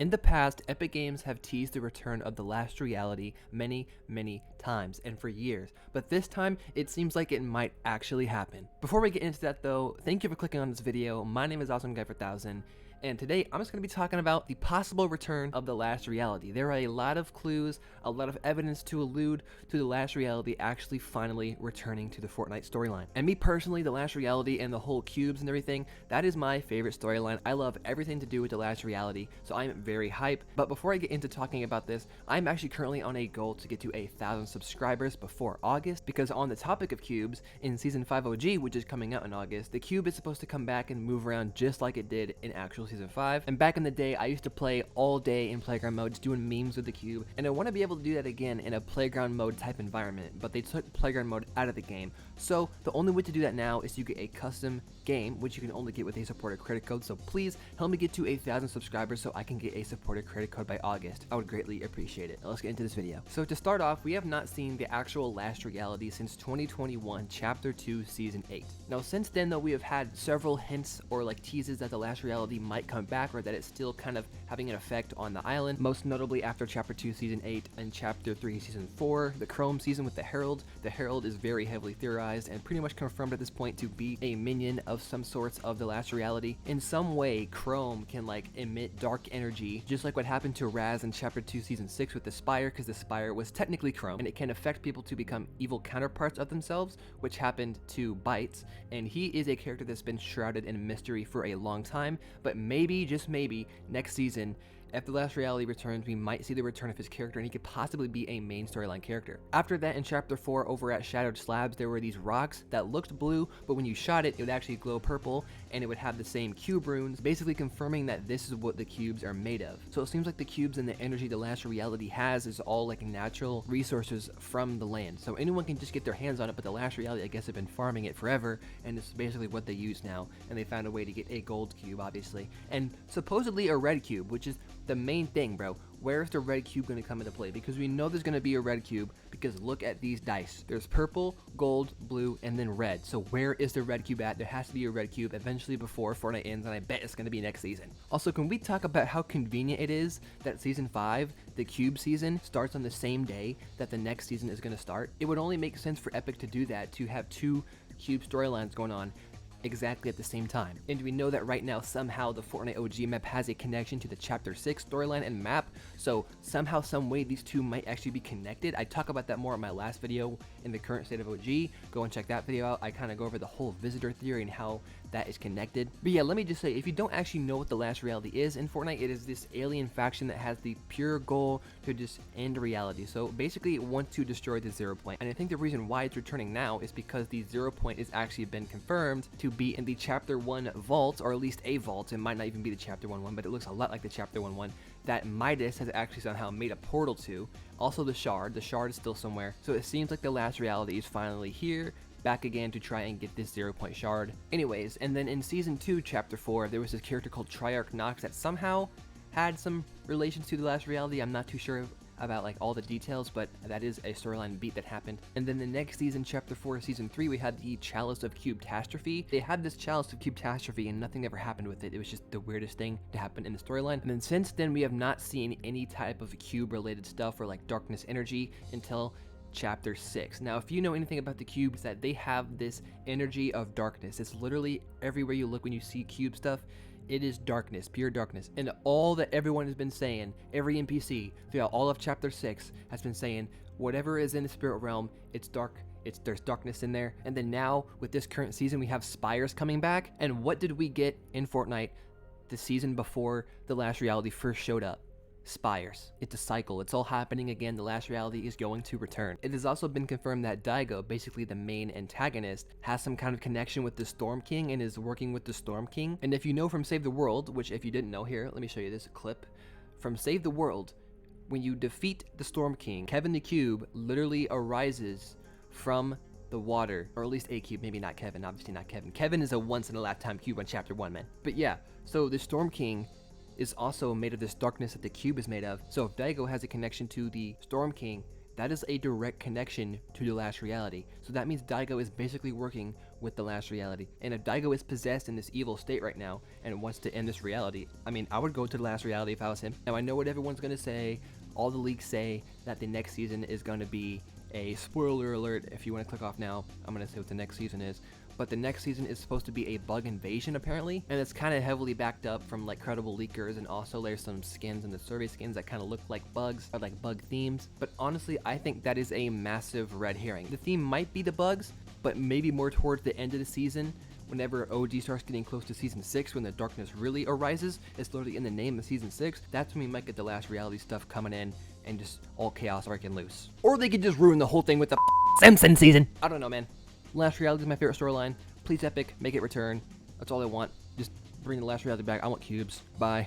In the past, Epic Games have teased the return of the last reality many times and for years, but this time it seems like it might actually happen. Before we get into that though, thank you for clicking on this video. My name is AwesomeGuy4000, and today I'm just going to be talking about the possible return of the last reality. There are a lot of clues, a lot of evidence to allude to the last reality actually finally returning to the Fortnite storyline. And me personally, the last reality and the whole cubes and everything, that is my favorite storyline. I love everything to do with the last reality, so I'm very hype. But before I get into talking about this, I'm actually currently on a goal to get to 1,000 subscribers before August, because on the topic of cubes, in Season 5 OG, which is coming out in August, the cube is supposed to come back and move around just like it did in actual Season 5. And back in the day, I used to play all day in playground mode, just doing memes with the cube, and I want to be able to do that again in a playground mode type environment, but they took playground mode out of the game. So the only way to do that now is you get a custom game, which you can only get with a supported credit code. So please help me get to 1,000 subscribers so I can get a supported credit code by August. I would greatly appreciate it. Now let's get into this video. So to start off, we have not seen the actual last reality since 2021 Chapter 2 Season 8. Now since then though, we have had several hints or like teases that the last reality might come back, or that it's still kind of having an effect on the island, most notably after Chapter 2 Season 8 and Chapter 3 Season 4, the Chrome season with the Herald. The Herald is very heavily theorized and pretty much confirmed at this point to be a minion of some sorts of the last reality. In some way, Chrome can like emit dark energy, just like what happened to Raz in Chapter 2 Season 6 with the Spire, because the Spire was technically Chrome, and it can affect people to become evil counterparts of themselves, which happened to Bytes, and he is a character that's been shrouded in mystery for a long time, but maybe, just maybe, next season, if the last reality returns, we might see the return of his character, and he could possibly be a main storyline character. After that, in Chapter 4 over at Shadowed Slabs, there were these rocks that looked blue, but when you shot it, it would actually glow purple, and it would have the same cube runes, basically confirming that this is what the cubes are made of. So it seems like the cubes and the energy the last reality has is all like natural resources from the land. So anyone can just get their hands on it, but the last reality, I guess, have been farming it forever, and it's basically what they use now, and they found a way to get a gold cube, obviously, and supposedly a red cube, which is the main thing, bro. Where is the red cube going to come into play? Because we know there's going to be a red cube, because look at these dice. There's purple, gold, blue, and then red. So where is the red cube at? There has to be a red cube eventually before Fortnite ends, and I bet it's going to be next season. Also, can we talk about how convenient it is that Season 5, the cube season, starts on the same day that the next season is going to start? It would only make sense for Epic to do that, to have two cube storylines going on exactly at the same time. And we know that right now somehow the Fortnite OG map has a connection to the Chapter 6 storyline and map, so somehow, some way, these two might actually be connected. I talk about that more in my last video in the current state of OG. Go and check that video out. I kind of go over the whole visitor theory and how that is connected. But yeah, let me just say, if you don't actually know what the last reality is in Fortnite, it is this alien faction that has the pure goal to just end reality. So basically it wants to destroy the 0 point, and I think the reason why it's returning now is because the 0 point has actually been confirmed to be in the Chapter 1 vault, or at least a vault. It might not even be the Chapter 1 but it looks a lot like the Chapter 1 that Midas has actually somehow made a portal to. Also the shard is still somewhere, so it seems like the last reality is finally here, back again to try and get this 0 point shard. Anyways, and then in Season 2 Chapter 4, there was this character called Triarch Nox that somehow had some relations to the last reality. I'm not too sure about like all the details, but that is a storyline beat that happened. And then the next season, Chapter 4 Season 3, we had the Chalice of Cube-tastrophe. They had this Chalice of Cube-tastrophe and nothing ever happened with it. It was just the weirdest thing to happen in the storyline. And then since then, we have not seen any type of cube related stuff or like darkness energy until Chapter 6. Now, if you know anything about the cubes, that they have this energy of darkness. It's literally everywhere you look when you see cube stuff. It is darkness, pure darkness. And all that everyone has been saying, every NPC throughout all of Chapter 6 has been saying, whatever is in the spirit realm, it's dark. There's darkness in there. And then now, with this current season, we have spires coming back. And what did we get in Fortnite the season before the last reality first showed up? Spires. It's a cycle. It's all happening again. The last reality is going to return. It has also been confirmed that Daigo, basically the main antagonist, has some kind of connection with the Storm King and is working with the Storm King. And if you know from Save the World, which if you didn't know, here, let me show you this clip. From Save the World, when you defeat the Storm King, Kevin the Cube literally arises from the water, or at least a cube, maybe not Kevin, obviously not Kevin. Kevin is a once in a lifetime cube on Chapter 1, man. But yeah, so the Storm King is also made of this darkness that the cube is made of. So if Daigo has a connection to the Storm King, that is a direct connection to the last reality. So that means Daigo is basically working with the last reality. And if Daigo is possessed in this evil state right now and wants to end this reality, I mean, I would go to the last reality if I was him. Now, I know what everyone's going to say. All the leaks say that the next season is going to be a spoiler alert. If you want to click off now, I'm going to say what the next season is. But the next season is supposed to be a bug invasion, apparently, and it's kind of heavily backed up from like credible leakers, and also there's some skins in the survey skins that kind of look like bugs or like bug themes. But honestly, I think that is a massive red herring. The theme might be the bugs, but maybe more towards the end of the season, whenever OG starts getting close to season 6, when the darkness really arises. It's literally in the name of season 6. That's when we might get the last reality stuff coming in and just all chaos breaking loose. Or they could just ruin the whole thing with the Simpson season. I don't know, man. Last reality is my favorite storyline. Please, Epic, make it return. That's all I want. Just bring the last reality back. I want cubes. Bye.